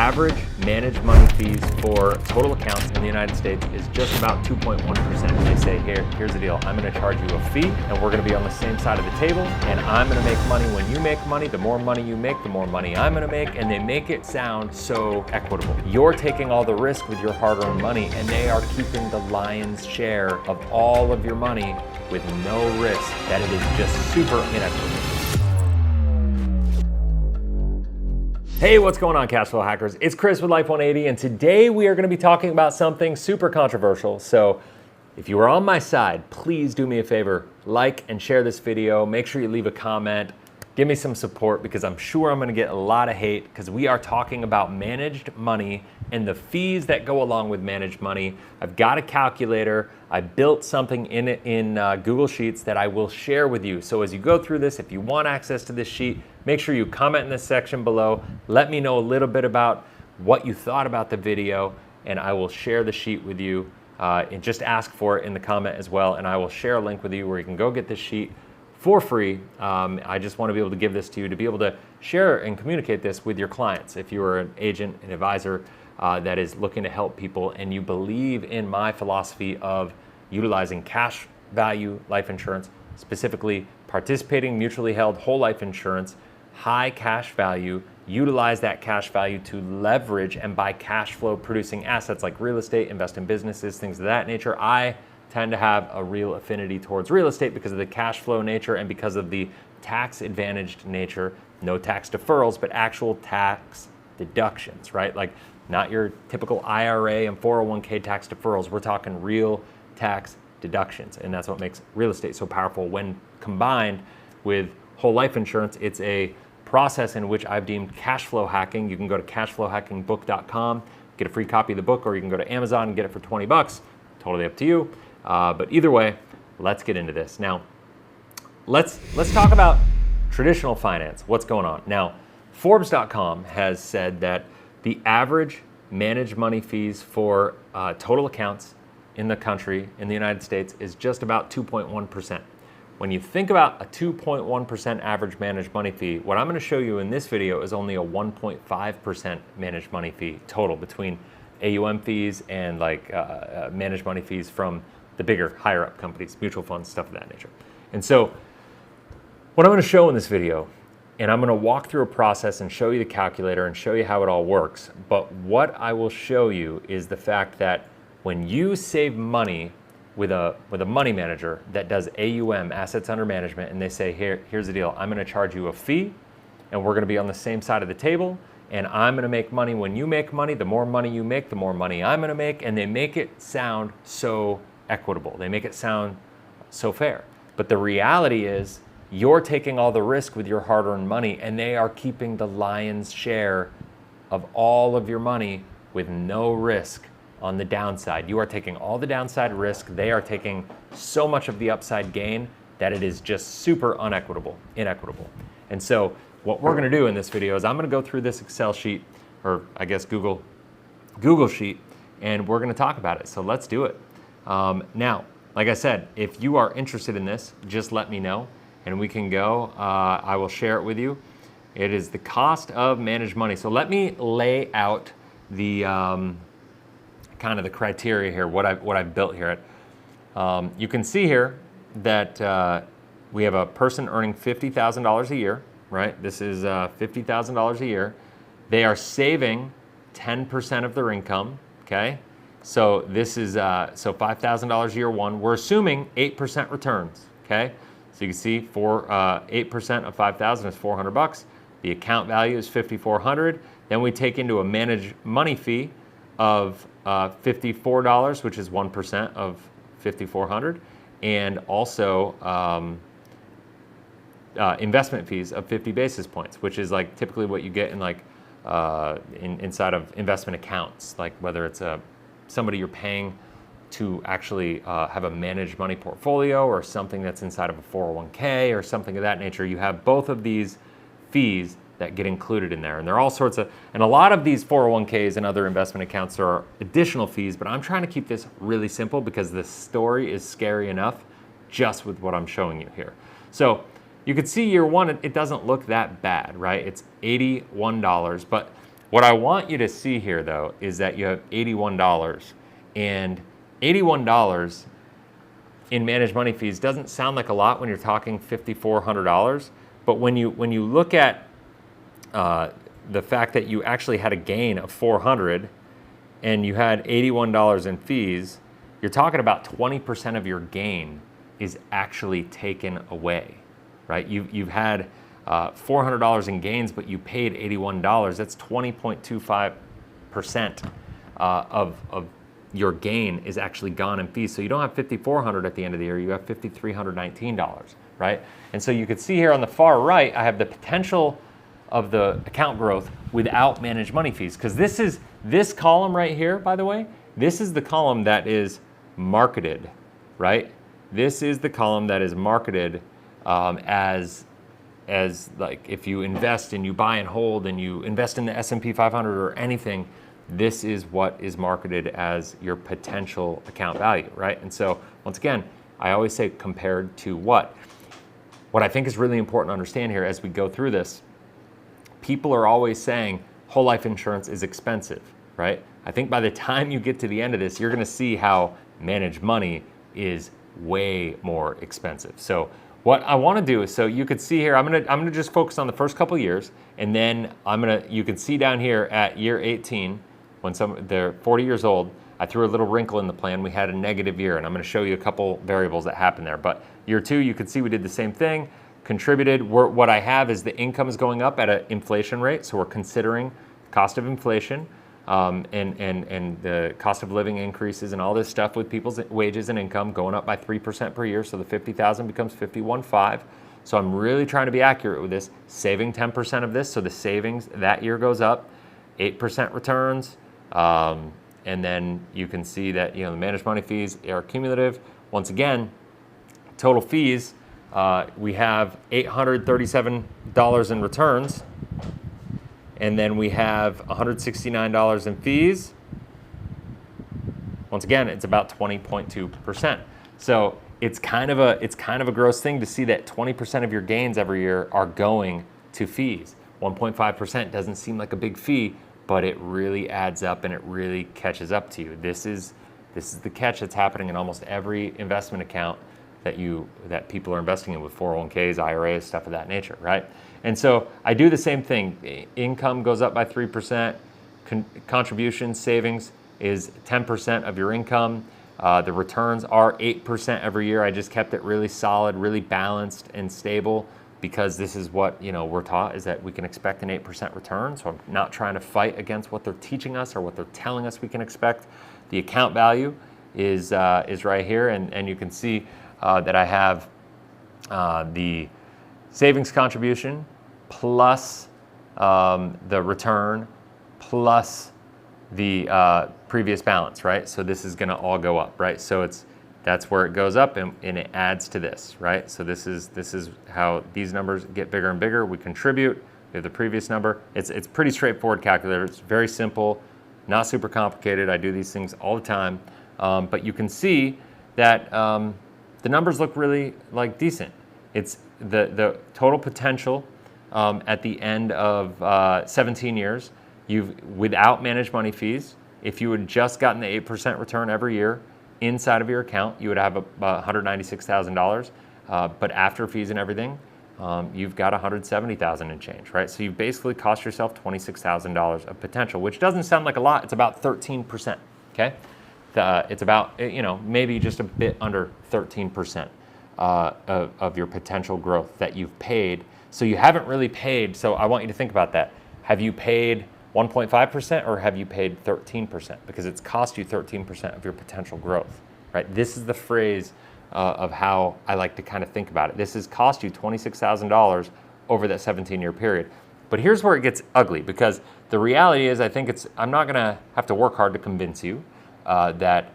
average managed money fees for total accounts in the United States is just about 2.1%. They say, here's the deal. I'm going to charge you a fee, and we're going to be on the same side of the table, and I'm going to make money when you make money. The more money you make, the more money I'm going to make, and they make it sound so equitable. You're taking all the risk with your hard-earned money, and they are keeping the lion's share of all of your money with no risk. That it is just super inequitable. Hey, what's going on, Cashflow hackers? It's Chris with Life 180, and today we are going to be talking about something super controversial. So if you are on my side, please do me a favor, like and share this video. Make sure you leave a comment. Give me some support because I'm sure I'm going to get a lot of hate because we are talking about managed money and the fees that go along with managed money. I've got a calculator. I built something in Google Sheets that I will share with you. So as you go through this, if you want access to this sheet, make sure you comment in the section below. Let me know a little bit about what you thought about the video, and I will share the sheet with you. And just ask for it in the comment as well, and I will share a link with you where you can go get this sheet for free. I just want to be able to give this to you to be able to share and communicate this with your clients. If you are an agent, an advisor that is looking to help people, and you believe in my philosophy of utilizing cash value life insurance, specifically participating mutually held whole life insurance, high cash value, utilize that cash value to leverage and buy cash flow producing assets like real estate, invest in businesses, things of that nature. I tend to have a real affinity towards real estate because of the cash flow nature and because of the tax advantaged nature. No tax deferrals, but actual tax deductions, right? Like not your typical IRA and 401k tax deferrals. We're talking real tax deductions. And that's what makes real estate so powerful when combined with whole life insurance. It's a process in which I've deemed cash flow hacking. You can go to cashflowhackingbook.com, get a free copy of the book, or you can go to Amazon and get it for 20 bucks. Totally up to you. But either way, let's get into this. Now, let's talk about traditional finance. What's going on? Now, Forbes.com has said that the average managed money fees for total accounts in the country, in the United States, is just about 2.1%. When you think about a 2.1% average managed money fee, what I'm going to show you in this video is only a 1.5% managed money fee total between AUM fees and managed money fees from the bigger, higher up companies, mutual funds, stuff of that nature. And so what I'm going to show in this video, and I'm going to walk through a process and show you the calculator and show you how it all works. But what I will show you is the fact that when you save money with a money manager that does AUM, assets under management, and they say, here's the deal, I'm going to charge you a fee, and we're going to be on the same side of the table, and I'm going to make money when you make money. The more money you make, the more money I'm going to make, and they make it sound so equitable. They make it sound so fair. But the reality is you're taking all the risk with your hard-earned money, and they are keeping the lion's share of all of your money with no risk on the downside. You are taking all the downside risk. They are taking so much of the upside gain that it is just super inequitable. And so what we're going to do in this video is I'm going to go through this Excel sheet, or I guess Google sheet, and we're going to talk about it. So let's do it. Now, like I said, if you are interested in this, just let me know and we can go. I will share it with you. It is the cost of managed money. So let me lay out the kind of the criteria here, what I've built here. You can see here that we have a person earning $50,000 a year, right? This is $50,000 a year. They are saving 10% of their income, okay? So this is so $5,000 year one. We're assuming 8% returns, okay? So you can see 8% of 5,000 is 400 bucks. The account value is 5,400. Then we take into a managed money fee of $54, which is 1% of 5,400, and also investment fees of 50 basis points, which is like typically what you get in inside of investment accounts, like whether it's somebody you're paying to actually have a managed money portfolio or something that's inside of a 401k or something of that nature. You have both of these fees that get included in there. And there are all sorts of, and a lot of these 401ks and other investment accounts are additional fees, but I'm trying to keep this really simple because the story is scary enough just with what I'm showing you here. So you can see year one, it doesn't look that bad, right? It's $81, but What I want you to see here, though, is that you have $81, and $81 in managed money fees doesn't sound like a lot when you're talking $5,400, but when you look at the fact that you actually had a gain of $400 and you had $81 in fees, you're talking about 20% of your gain is actually taken away, right? You've had $400 in gains, but you paid $81. That's 20.25% of your gain is actually gone in fees. So you don't have $5,400 at the end of the year, you have $5,319, right? And so you could see here on the far right, I have the potential of the account growth without managed money fees. Because this column right here, by the way, this is the column that is marketed, right? This is the column that is marketed as like if you invest and you buy and hold and you invest in the S&P 500 or anything, this is what is marketed as your potential account value, right? And so once again, I always say compared to what? What I think is really important to understand here as we go through this, people are always saying whole life insurance is expensive, right? I think by the time you get to the end of this, you're gonna see how managed money is way more expensive. So what I want to do is, so you could see here, I'm gonna just focus on the first couple of years, and then you can see down here at year 18, when they're 40 years old, I threw a little wrinkle in the plan. We had a negative year, and I'm gonna show you a couple variables that happened there. But year 2, you could see we did the same thing, contributed. What I have is the income is going up at an inflation rate, so we're considering cost of inflation. And the cost of living increases and all this stuff with people's wages and income going up by 3% per year. So the 50,000 becomes 51.5. So I'm really trying to be accurate with this, saving 10% of this. So the savings that year goes up, 8% returns. And then you can see that, the managed money fees are cumulative. Once again, total fees, we have $837 in returns. And then we have $169 in fees. Once again, it's about 20.2%. So it's kind of a gross thing to see that 20% of your gains every year are going to fees. 1.5% doesn't seem like a big fee, but it really adds up and it really catches up to you. This is the catch that's happening in almost every investment account that people are investing in with 401ks, IRAs, stuff of that nature, right? And so I do the same thing. Income goes up by 3%. Contribution savings is 10% of your income. The returns are 8% every year. I just kept it really solid, really balanced and stable because this is what we're taught, is that we can expect an 8% return. So I'm not trying to fight against what they're teaching us or what they're telling us we can expect. The account value is right here, and you can see that I have the savings contribution plus the return plus the previous balance, right? So this is gonna all go up, right? So that's where it goes up and it adds to this, right? So this is how these numbers get bigger and bigger. We contribute, we have the previous number. It's pretty straightforward calculator. It's very simple, not super complicated. I do these things all the time. But you can see that the numbers look really decent. It's the total potential at the end of 17 years, without managed money fees, if you had just gotten the 8% return every year inside of your account, you would have about $196,000. But after fees and everything, you've got $170,000 and change, right? So you basically cost yourself $26,000 of potential, which doesn't sound like a lot. It's about 13%, okay? It's about, maybe just a bit under 13% of your potential growth that you've paid. So you haven't really paid, so I want you to think about that. Have you paid 1.5% or have you paid 13%? Because it's cost you 13% of your potential growth, right? This is the phrase of how I like to kind of think about it. This has cost you $26,000 over that 17-year period. But here's where it gets ugly, because the reality is I'm not gonna have to work hard to convince you that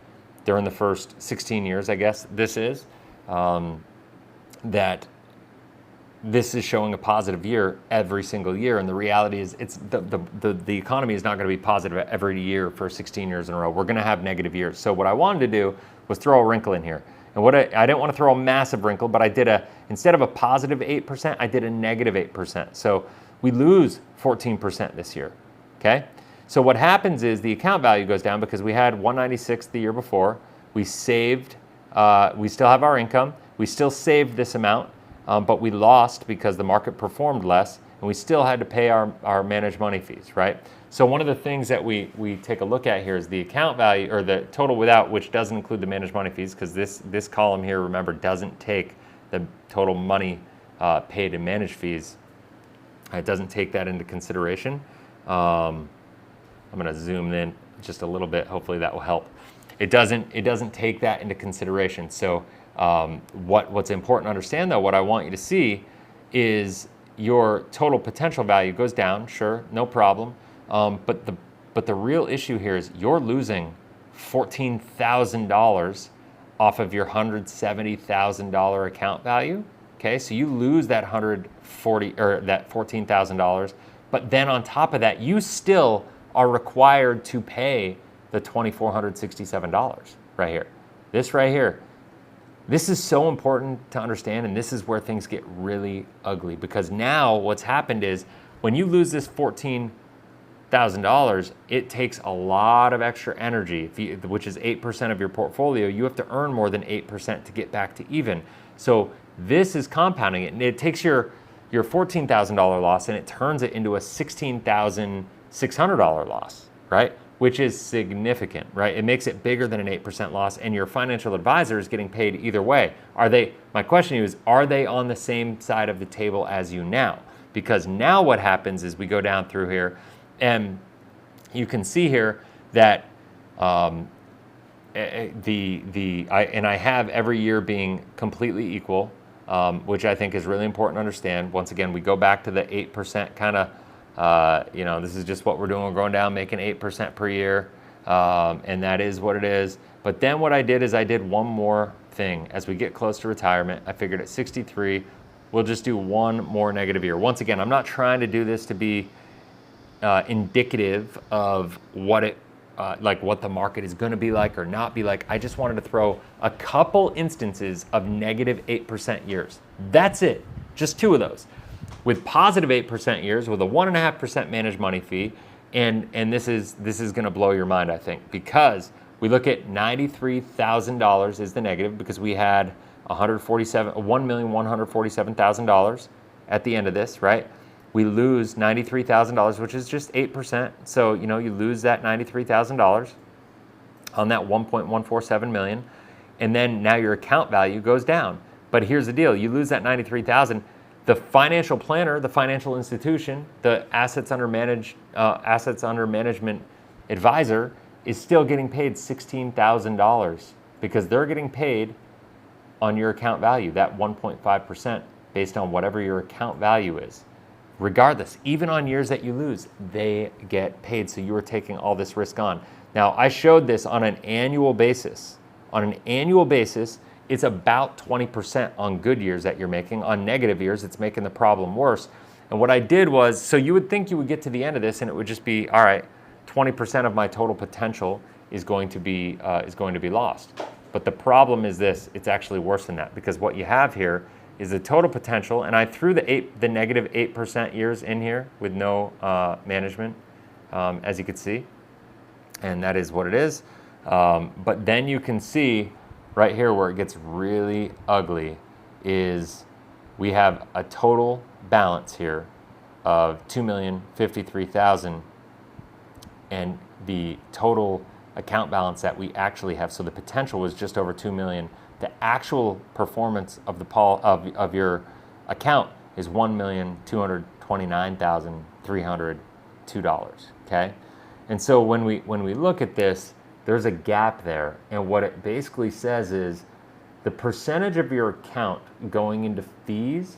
during the first 16 years, I guess this is, that this is showing a positive year every single year. And the reality is the economy is not gonna be positive every year for 16 years in a row. We're gonna have negative years. So what I wanted to do was throw a wrinkle in here. And I didn't want to throw a massive wrinkle, but I did instead of a positive 8%, I did a negative 8%. So we lose 14% this year. okay? So what happens is the account value goes down because we had 196 the year before. We saved, we still have our income. We still saved this amount, but we lost because the market performed less, and we still had to pay our managed money fees, right? So one of the things that we take a look at here is the account value, or the total without, which doesn't include the managed money fees, because this column here, remember, doesn't take the total money paid in managed fees. It doesn't take that into consideration. I'm going to zoom in just a little bit. Hopefully that will help. It doesn't take that into consideration. So what's important to understand, though, what I want you to see is your total potential value goes down. Sure, no problem. But the real issue here is you're losing $14,000 off of your $170,000 account value. Okay, so you lose that $14,000, but then on top of that, you still are required to pay the $2,467 right here. This right here. This is so important to understand, and this is where things get really ugly, because now what's happened is when you lose this $14,000, it takes a lot of extra energy, which is 8% of your portfolio. You have to earn more than 8% to get back to even. So this is compounding it, and it takes your $14,000 loss and it turns it into a $16,600 loss, right? Which is significant, right? It makes it bigger than an 8% loss, and your financial advisor is getting paid either way. My question to you is, are they on the same side of the table as you now? Because now what happens is we go down through here, and you can see here that I have every year being completely equal, which I think is really important to understand. Once again, we go back to the 8% kind of, this is just what we're doing. We're going down, making 8% per year, and that is what it is. But then what I did is I did one more thing. As we get close to retirement, I figured at 63, we'll just do one more negative year. Once again, I'm not trying to do this to be indicative of what what the market is going to be like or not be like. I just wanted to throw a couple instances of negative 8% years. That's it. Just two of those. With positive 8% years, with a 1.5% managed money fee, and this is going to blow your mind, I think, because we look at $93,000 is the negative, because we had $1,147,000 at the end of this, right? We lose $93,000, which is just 8%. So you lose that $93,000 on that 1.147 million, and then now your account value goes down. But here's the deal: you lose that $93,000. The financial planner, the financial institution, the assets under management advisor is still getting paid $16,000, because they're getting paid on your account value, that 1.5% based on whatever your account value is. Regardless, even on years that you lose, they get paid. So you are taking all this risk on. Now, I showed this on an annual basis. On an annual basis, it's about 20% on good years that you're making. On negative years, it's making the problem worse. And what I did was, so you would think you would get to the end of this and it would just be, all right, 20% of my total potential is going to be lost. But the problem is this: it's actually worse than that, because what you have here is the total potential, and I threw the negative 8% years in here with no management, as you can see, and that is what it is. But then you can see right here where it gets really ugly is we have a total balance here of $2,053,000, and the total account balance that we actually have, so the potential was just over $2 million. The actual performance of of your account is $1,229,302. Okay, and so when we look at this, there's a gap there, and what it basically says is the percentage of your account going into fees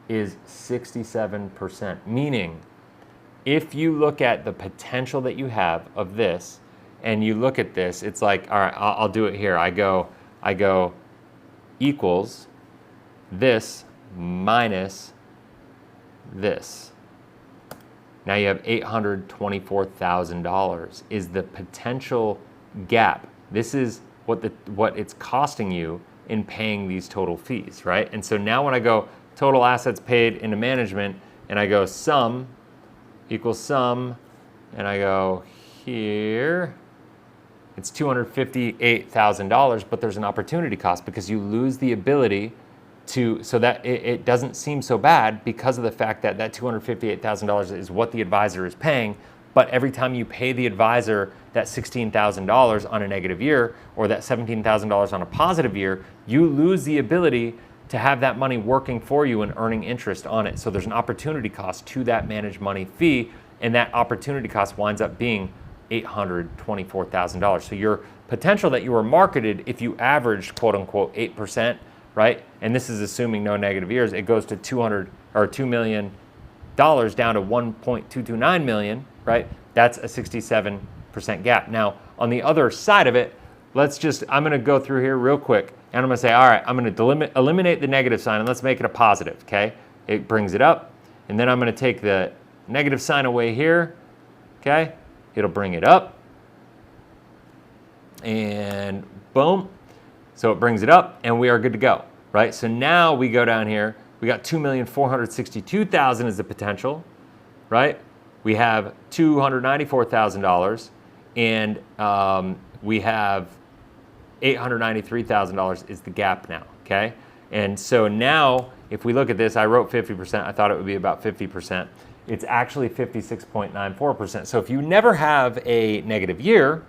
is 67%. Meaning, if you look at the potential that you have of this, and you look at this, it's like, all right, I'll do it here. I go equals this minus this. Now you have $824,000 is the potential gap. This is what it's costing you in paying these total fees, right? And so now when I go total assets paid into management, and I go sum equals sum and I go here, it's $258,000, but there's an opportunity cost because you lose the ability to, so that it doesn't seem so bad because of the fact that that $258,000 is what the advisor is paying. But every time you pay the advisor that $16,000 on a negative year or that $17,000 on a positive year, you lose the ability to have that money working for you and earning interest on it. So there's an opportunity cost to that managed money fee, and that opportunity cost winds up being $824,000. So your potential that you were marketed, if you averaged quote unquote 8%, right? And this is assuming no negative years, it goes to $2 million down to 1.229 million, right? That's a 67% gap. Now, on the other side of it, I'm gonna go through here real quick, and I'm gonna say, all right, I'm gonna eliminate the negative sign and let's make it a positive, okay? It brings it up, and then I'm gonna take the negative sign away here, okay? It'll bring it up, and boom. So it brings it up, and we are good to go, right? So now we go down here, we got 2,462,000 as the potential, right? We have $294,000, and we have $893,000 is the gap now, okay? And so now, if we look at this, I wrote 50%, I thought it would be about 50%. It's actually 56.94%. So if you never have a negative year,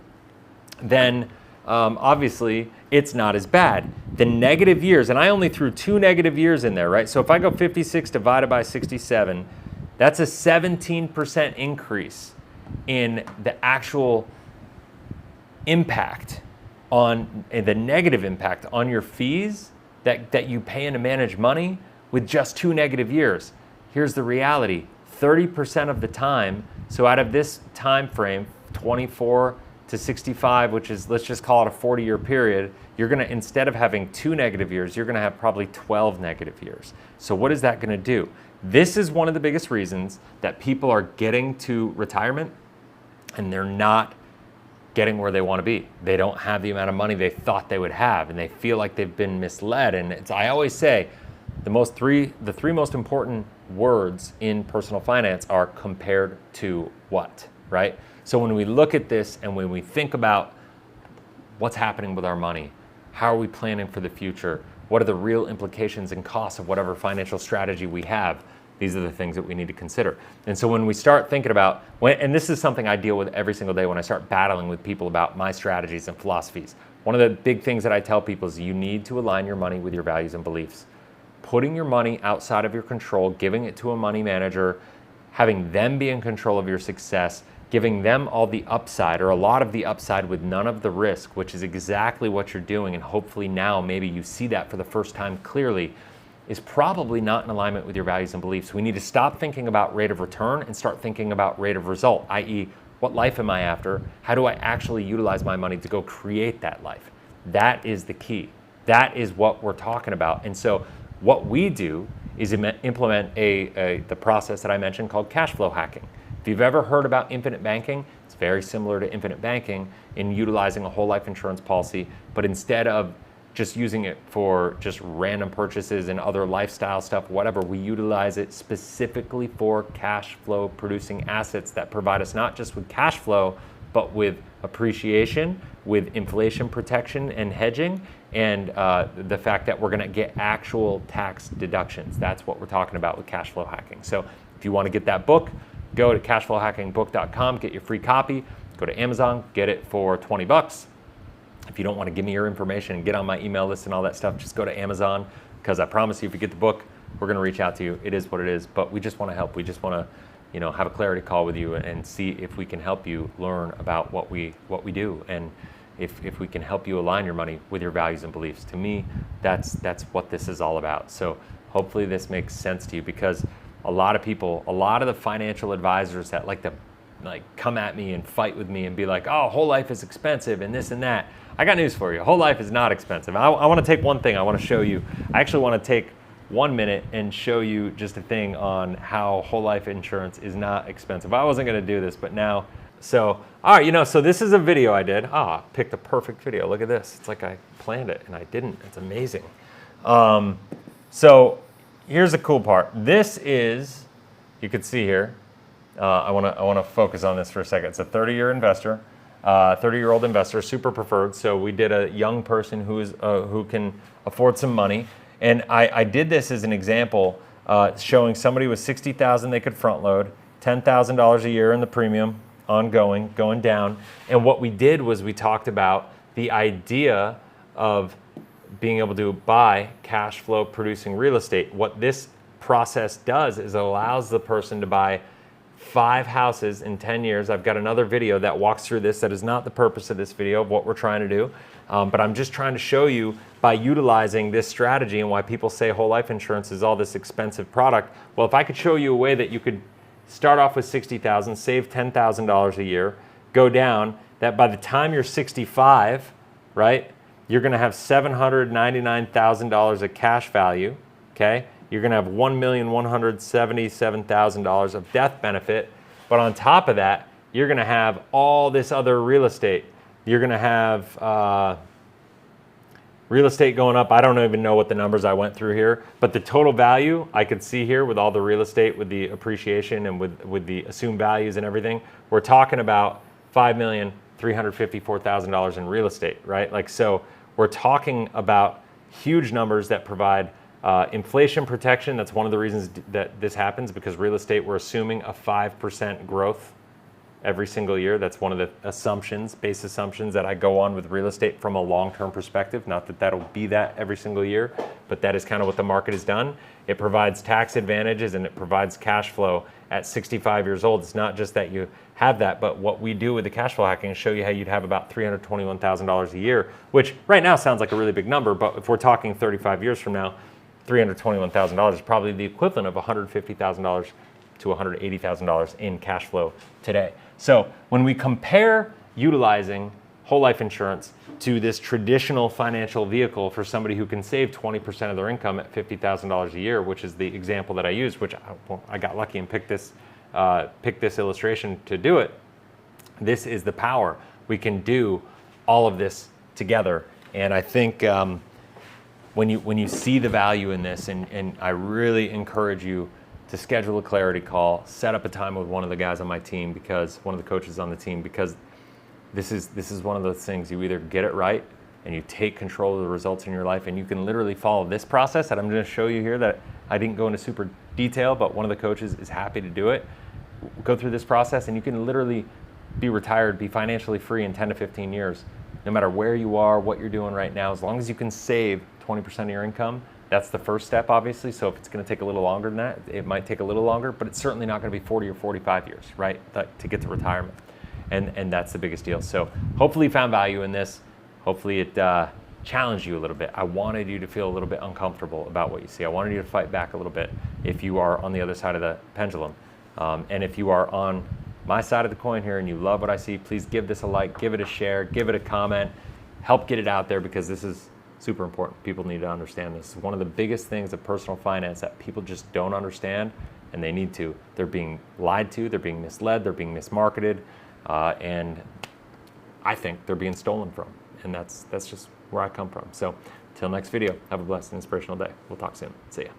then obviously it's not as bad. The negative years, and I only threw 2 negative years in there, right? So if I go 56 divided by 67, that's a 17% increase in the actual impact on the negative impact on your fees that you pay in to manage money with just 2 negative years. Here's the reality, 30% of the time, so out of this time frame, 24 to 65, which is, let's just call it a 40-year period, you're gonna, instead of having 2 negative years, you're gonna have probably 12 negative years. So what is that gonna do? This is one of the biggest reasons that people are getting to retirement and they're not getting where they wanna be. They don't have the amount of money they thought they would have, and they feel like they've been misled. And I always say, the three most important words in personal finance are compared to what, right? So when we look at this and when we think about what's happening with our money, how are we planning for the future? What are the real implications and costs of whatever financial strategy we have? These are the things that we need to consider. And so when we start thinking about, and this is something I deal with every single day when I start battling with people about my strategies and philosophies. One of the big things that I tell people is you need to align your money with your values and beliefs. Putting your money outside of your control, giving it to a money manager, having them be in control of your success, giving them all the upside or a lot of the upside with none of the risk, which is exactly what you're doing, and hopefully now maybe you see that for the first time clearly, is probably not in alignment with your values and beliefs. We need to stop thinking about rate of return and start thinking about rate of result, i.e., what life am I after? How do I actually utilize my money to go create that life? That is the key. That is what we're talking about. And so what we do is implement the process that I mentioned called Cashflow hacking. If you've ever heard about infinite banking, it's very similar to infinite banking in utilizing a whole life insurance policy, but instead of just using it for just random purchases and other lifestyle stuff, whatever, we utilize it specifically for cash flow producing assets that provide us not just with cash flow, but with appreciation, with inflation protection and hedging, and the fact that we're gonna get actual tax deductions. That's what we're talking about with cash flow hacking. So if you wanna get that book, go to cashflowhackingbook.com, get your free copy, go to Amazon, get it for 20 bucks. If you don't want to give me your information and get on my email list and all that stuff, just go to Amazon, because I promise you if you get the book, we're going to reach out to you. It is what it is, but we just want to help. We just want to, have a clarity call with you and see if we can help you learn about what we do, and if we can help you align your money with your values and beliefs. To me, that's what this is all about. So hopefully this makes sense to you, because a lot of people, a lot of the financial advisors that like to come at me and fight with me and be like, oh, whole life is expensive and this and that. I got news for you. Whole life is not expensive. I want to take one thing. I want to show you. I actually want to take 1 minute and show you just a thing on how whole life insurance is not expensive. I wasn't going to do this, but now. So, all right, so this is a video I did. Picked a perfect video. Look at this. It's like I planned it and I didn't. It's amazing. So here's the cool part. This is, you can see here, I want to focus on this for a second. It's a 30-year investor, 30-year-old investor, super preferred. So we did a young person who can afford some money, and I did this as an example, showing somebody with $60,000 they could front load, $10,000 a year in the premium, ongoing, going down. And what we did was we talked about the idea of being able to buy cash flow producing real estate. What this process does is it allows the person to buy 5 houses in 10 years. I've got another video that walks through this. That is not the purpose of this video of what we're trying to do. But I'm just trying to show you, by utilizing this strategy, and why people say whole life insurance is all this expensive product. Well, if I could show you a way that you could start off with $60,000, save $10,000 a year, go down, that by the time you're 65, right, you're going to have $799,000 of cash value, okay? You're going to have $1,177,000 of death benefit, but on top of that, you're going to have all this other real estate. You're going to have real estate going up. I don't even know what the numbers I went through here, but the total value I could see here with all the real estate, with the appreciation and with the assumed values and everything, we're talking about $5,354,000 in real estate, right? Like, so we're talking about huge numbers that provide inflation protection. That's one of the reasons that this happens, because real estate, we're assuming a 5% growth every single year. That's one of the assumptions, base assumptions that I go on with real estate from a long-term perspective. Not that that'll be that every single year, but that is kind of what the market has done. It provides tax advantages and it provides cash flow at 65 years old. It's not just that you have that, but what we do with the cash flow hacking is show you how you'd have about $321,000 a year, which right now sounds like a really big number, but if we're talking 35 years from now, $321,000 is probably the equivalent of $150,000 to $180,000 in cash flow today. So when we compare utilizing whole life insurance to this traditional financial vehicle for somebody who can save 20% of their income at $50,000 a year, which is the example that I used, which I got lucky and picked this illustration to do it. This is the power. We can do all of this together. And I think when you see the value in this, and I really encourage you to schedule a clarity call, set up a time with one of the guys on my team, because one of the coaches on the team, because this is one of those things, you either get it right and you take control of the results in your life, and you can literally follow this process that I'm going to show you here, that I didn't go into super detail, but one of the coaches is happy to do it. Go through this process and you can literally be retired, be financially free in 10 to 15 years, no matter where you are, what you're doing right now. As long as you can save 20% of your income, that's the first step, obviously. So if it's going to take a little longer than that, it might take a little longer, but it's certainly not going to be 40 or 45 years, right, to get to retirement. And that's the biggest deal. So hopefully you found value in this. Hopefully it challenged you a little bit. I wanted you to feel a little bit uncomfortable about what you see. I wanted you to fight back a little bit if you are on the other side of the pendulum. And if you are on my side of the coin here and you love what I see, please give this a like, give it a share, give it a comment, help get it out there, because this is super important. People need to understand this. It's one of the biggest things of personal finance that people just don't understand, and they need to. They're being lied to, they're being misled, they're being mismarketed, and I think they're being stolen from. And that's just where I come from. So, till next video, have a blessed and inspirational day. We'll talk soon. See ya.